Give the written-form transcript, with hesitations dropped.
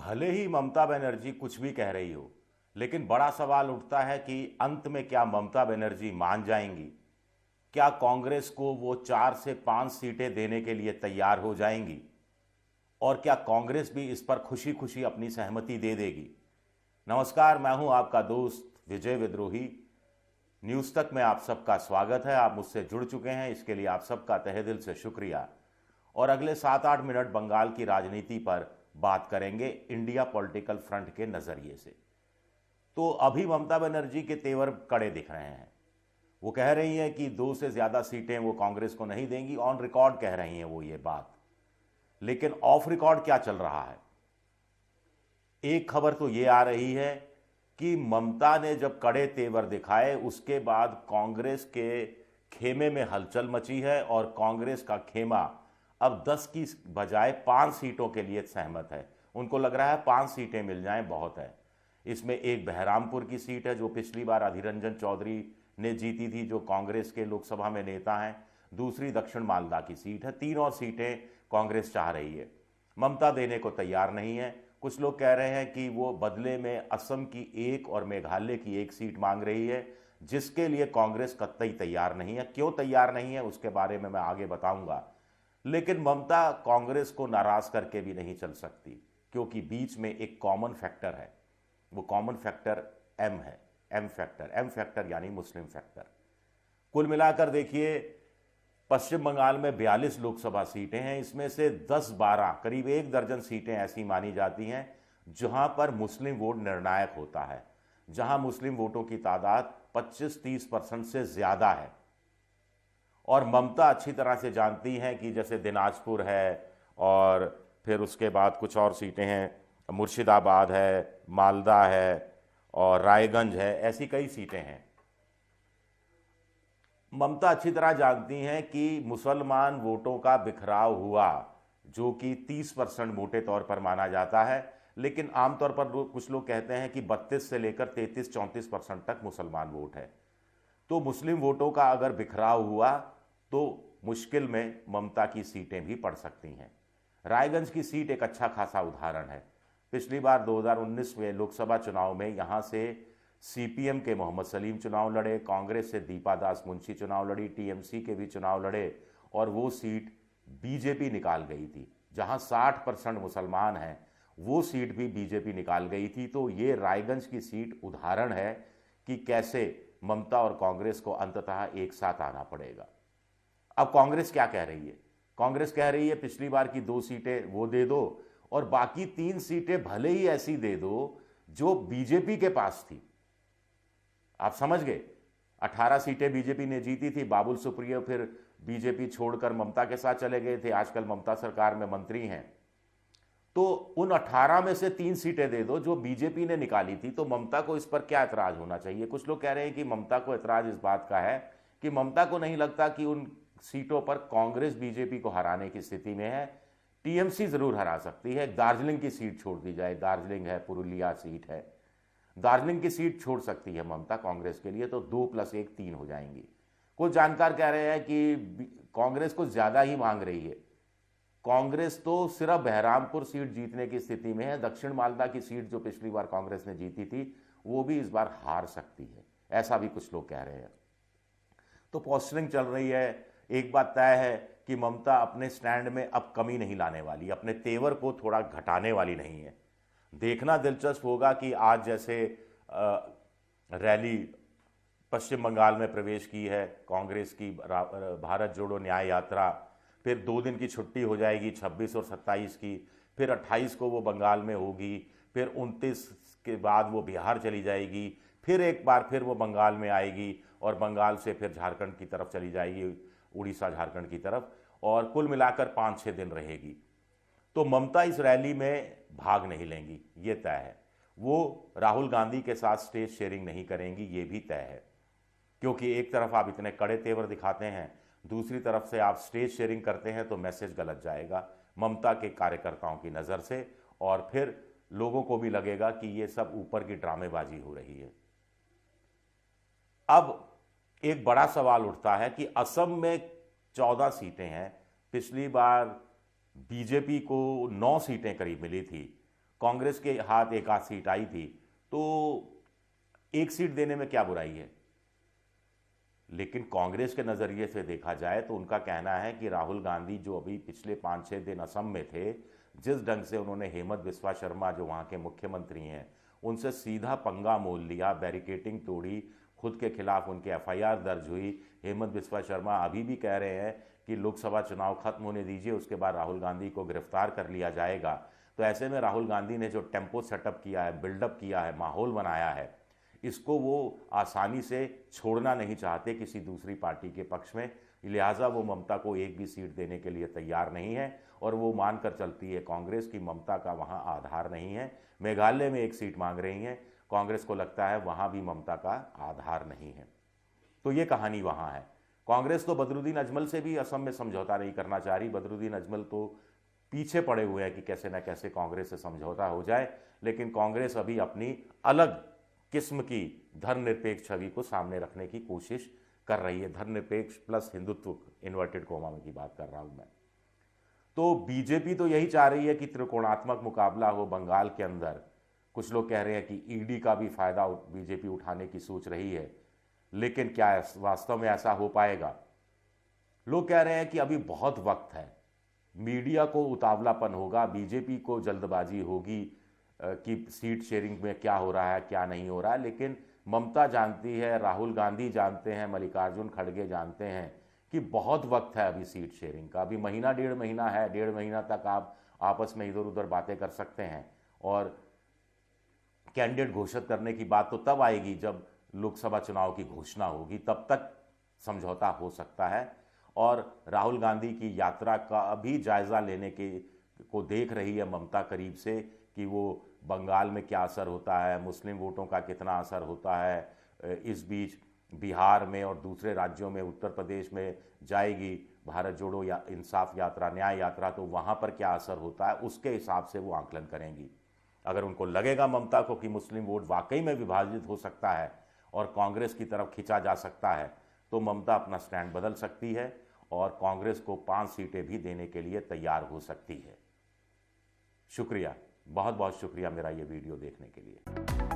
भले ही ममता बनर्जी कुछ भी कह रही हो, लेकिन बड़ा सवाल उठता है कि अंत में क्या ममता बनर्जी मान जाएंगी? क्या कांग्रेस को वो 4 से 5 सीटें देने के लिए तैयार हो जाएंगी? और क्या कांग्रेस भी इस पर खुशी खुशी अपनी सहमति दे देगी? नमस्कार, मैं हूं आपका दोस्त विजय विद्रोही। न्यूज़ तक में आप सबका स्वागत है। आप मुझसे जुड़ चुके हैं, इसके लिए आप सबका तहे दिल से शुक्रिया। और अगले 7-8 मिनट बंगाल की राजनीति पर बात करेंगे इंडिया पॉलिटिकल फ्रंट के नज़रिए से। तो अभी ममता बनर्जी के तेवर कड़े दिख रहे हैं। वो कह रही हैं कि 2 से ज़्यादा सीटें वो कांग्रेस को नहीं देंगी। ऑन रिकॉर्ड कह रही हैं वो ये बात, लेकिन ऑफ रिकॉर्ड क्या चल रहा है? एक खबर तो ये आ रही है कि ममता ने जब कड़े तेवर दिखाए उसके बाद कांग्रेस के खेमे में हलचल मची है और कांग्रेस का खेमा अब 10 की बजाय 5 सीटों के लिए सहमत है। उनको लग रहा है 5 सीटें मिल जाएं बहुत है। इसमें एक बहरामपुर की सीट है जो पिछली बार अधीर रंजन चौधरी ने जीती थी, जो कांग्रेस के लोकसभा में नेता हैं। दूसरी दक्षिण मालदा की सीट है। 3 और सीटें कांग्रेस चाह रही है, ममता देने को तैयार नहीं है। कुछ लोग कह रहे हैं कि वो बदले में असम की एक और मेघालय की एक सीट मांग रही है, जिसके लिए कांग्रेस कतई तैयार नहीं है। क्यों तैयार नहीं है उसके बारे में मैं आगे बताऊंगा। लेकिन ममता कांग्रेस को नाराज करके भी नहीं चल सकती, क्योंकि बीच में एक कॉमन फैक्टर है। वो कॉमन फैक्टर एम है। एम फैक्टर यानी मुस्लिम फैक्टर। कुल मिलाकर देखिए, पश्चिम बंगाल में 42 लोकसभा सीटें हैं। इसमें से 10-12 करीब 1 दर्जन सीटें ऐसी मानी जाती हैं जहां पर मुस्लिम वोट निर्णायक होता है, जहां मुस्लिम वोटों की तादाद 25-30% से ज्यादा है। और ममता अच्छी तरह से जानती हैं कि जैसे दिनाजपुर है, और फिर उसके बाद कुछ और सीटें हैं, मुर्शिदाबाद है, मालदा है और रायगंज है, ऐसी कई सीटें हैं। ममता अच्छी तरह जानती हैं कि मुसलमान वोटों का बिखराव हुआ, जो कि 30% मोटे तौर पर माना जाता है, लेकिन आमतौर पर कुछ लोग कहते हैं कि 32 से लेकर 33-34% तक मुसलमान वोट है। तो मुस्लिम वोटों का अगर बिखराव हुआ तो मुश्किल में ममता की सीटें भी पड़ सकती हैं। रायगंज की सीट एक अच्छा खासा उदाहरण है। पिछली बार 2019 में लोकसभा चुनाव में यहाँ से सीपीएम के मोहम्मद सलीम चुनाव लड़े, कांग्रेस से दीपा दास मुंशी चुनाव लड़ी, टीएमसी के भी चुनाव लड़े, और वो सीट बीजेपी निकाल गई थी। जहाँ 60% मुसलमान हैं, वो सीट भी बीजेपी निकाल गई थी। तो ये रायगंज की सीट उदाहरण है कि कैसे ममता और कांग्रेस को अंततः एक साथ आना पड़ेगा। अब कांग्रेस क्या कह रही है? कांग्रेस कह रही है पिछली बार की 2 सीटें वो दे दो, और बाकी 3 सीटें भले ही ऐसी दे दो जो बीजेपी के पास थी। आप समझ गए, 18 सीटें बीजेपी ने जीती थी। बाबुल सुप्रियो फिर बीजेपी छोड़कर ममता के साथ चले गए थे, आजकल ममता सरकार में मंत्री हैं। तो उन 18 में से 3 सीटें दे दो जो बीजेपी ने निकाली थी। तो ममता को इस पर क्या एतराज होना चाहिए? कुछ लोग कह रहे हैं कि ममता को एतराज इस बात का है कि ममता को नहीं लगता कि उन सीटों पर कांग्रेस बीजेपी को हराने की स्थिति में है। टीएमसी जरूर हरा सकती है। दार्जिलिंग की सीट छोड़ दी जाए, दार्जिलिंग है, पुरुलिया सीट है, दार्जिलिंग की सीट छोड़ सकती है ममता कांग्रेस के लिए, तो 2 + 1 3 हो जाएंगी। कुछ जानकार कह रहे हैं कि कांग्रेस को ज्यादा ही मांग रही है। कांग्रेस तो सिर्फ बहरामपुर सीट जीतने की स्थिति में है। दक्षिण मालदा की सीट जो पिछली बार कांग्रेस ने जीती थी, वो भी इस बार हार सकती है, ऐसा भी कुछ लोग कह रहे हैं। तो पोस्टरिंग चल रही है। एक बात तय है कि ममता अपने स्टैंड में अब कमी नहीं लाने वाली, अपने तेवर को थोड़ा घटाने वाली नहीं है। देखना दिलचस्प होगा कि आज जैसे रैली पश्चिम बंगाल में प्रवेश की है कांग्रेस की, भारत जोड़ो न्याय यात्रा, फिर 2 दिन की छुट्टी हो जाएगी 26 और 27 की, फिर 28 को वो बंगाल में होगी, फिर 29 के बाद वो बिहार चली जाएगी, फिर एक बार फिर वो बंगाल में आएगी, और बंगाल से फिर झारखंड की तरफ चली जाएगी, उड़ीसा झारखंड की तरफ, और कुल मिलाकर 5-6 दिन रहेगी। तो ममता इस रैली में भाग नहीं लेंगी, ये तय है। वो राहुल गांधी के साथ स्टेज शेयरिंग नहीं करेंगी, ये भी तय है। क्योंकि एक तरफ आप इतने कड़े तेवर दिखाते हैं, दूसरी तरफ से आप स्टेज शेयरिंग करते हैं, तो मैसेज गलत जाएगा ममता के कार्यकर्ताओं की नज़र से, और फिर लोगों को भी लगेगा कि ये सब ऊपर की ड्रामेबाजी हो रही है। अब एक बड़ा सवाल उठता है कि असम में 14 सीटें हैं। पिछली बार बीजेपी को 9 सीटें करीब मिली थी, कांग्रेस के हाथ एक आध सीट आई थी, तो एक सीट देने में क्या बुराई है। लेकिन कांग्रेस के नज़रिए से देखा जाए तो उनका कहना है कि राहुल गांधी जो अभी पिछले 5-6 दिन असम में थे, जिस ढंग से उन्होंने हेमंत बिस्वा शर्मा जो वहाँ के मुख्यमंत्री हैं उनसे सीधा पंगा मोल लिया, बैरिकेटिंग तोड़ी, खुद के खिलाफ उनके एफआईआर दर्ज हुई। हेमंत बिस्वा शर्मा अभी भी कह रहे हैं कि लोकसभा चुनाव खत्म होने दीजिए, उसके बाद राहुल गांधी को गिरफ्तार कर लिया जाएगा। तो ऐसे में राहुल गांधी ने जो टेम्पो सेटअप किया है, बिल्डअप किया है, माहौल बनाया है, इसको वो आसानी से छोड़ना नहीं चाहते किसी दूसरी पार्टी के पक्ष में। लिहाजा वो ममता को एक भी सीट देने के लिए तैयार नहीं है और वो मानकर चलती है कांग्रेस की ममता का वहाँ आधार नहीं है। मेघालय में एक सीट मांग रही हैं, कांग्रेस को लगता है वहाँ भी ममता का आधार नहीं है। तो ये कहानी वहाँ है। कांग्रेस तो बदरुद्दीन अजमल से भी असम में समझौता नहीं करना चाह रही। बदरुद्दीन अजमल तो पीछे पड़े हुए हैं कि कैसे न कैसे कांग्रेस से समझौता हो जाए, लेकिन कांग्रेस अभी अपनी अलग किस्म की धर्मनिरपेक्ष छवि को सामने रखने की कोशिश कर रही है। धर्मनिरपेक्ष प्लस हिंदुत्व, इन्वर्टेड कोमा में की बात कर रहा हूं मैं। तो बीजेपी तो यही चाह रही है कि त्रिकोणात्मक मुकाबला हो बंगाल के अंदर। कुछ लोग कह रहे हैं कि ईडी का भी फायदा बीजेपी उठाने की सोच रही है, लेकिन क्या वास्तव में ऐसा हो पाएगा। लोग कह रहे हैं कि अभी बहुत वक्त है, मीडिया को उतावलापन होगा, बीजेपी को जल्दबाजी होगी कि सीट शेयरिंग में क्या हो रहा है क्या नहीं हो रहा है। लेकिन ममता जानती है, राहुल गांधी जानते हैं, मल्लिकार्जुन खड़गे जानते हैं कि बहुत वक्त है अभी सीट शेयरिंग का। अभी महीना 1.5 महीना है, 1.5 महीना तक आप आपस में इधर उधर बातें कर सकते हैं और कैंडिडेट घोषित करने की बात तो तब आएगी जब लोकसभा चुनाव की घोषणा होगी, तब तक समझौता हो सकता है। और राहुल गांधी की यात्रा का भी जायजा लेने को देख रही है ममता करीब से कि वो बंगाल में क्या असर होता है, मुस्लिम वोटों का कितना असर होता है। इस बीच बिहार में और दूसरे राज्यों में, उत्तर प्रदेश में जाएगी भारत जोड़ो या इंसाफ यात्रा, न्याय यात्रा, तो वहाँ पर क्या असर होता है उसके हिसाब से वो आंकलन करेंगी। अगर उनको लगेगा ममता को कि मुस्लिम वोट वाकई में विभाजित हो सकता है और कांग्रेस की तरफ खिंचा जा सकता है, तो ममता अपना स्टैंड बदल सकती है और कांग्रेस को 5 सीटें भी देने के लिए तैयार हो सकती है। शुक्रिया, बहुत बहुत शुक्रिया मेरा ये वीडियो देखने के लिए।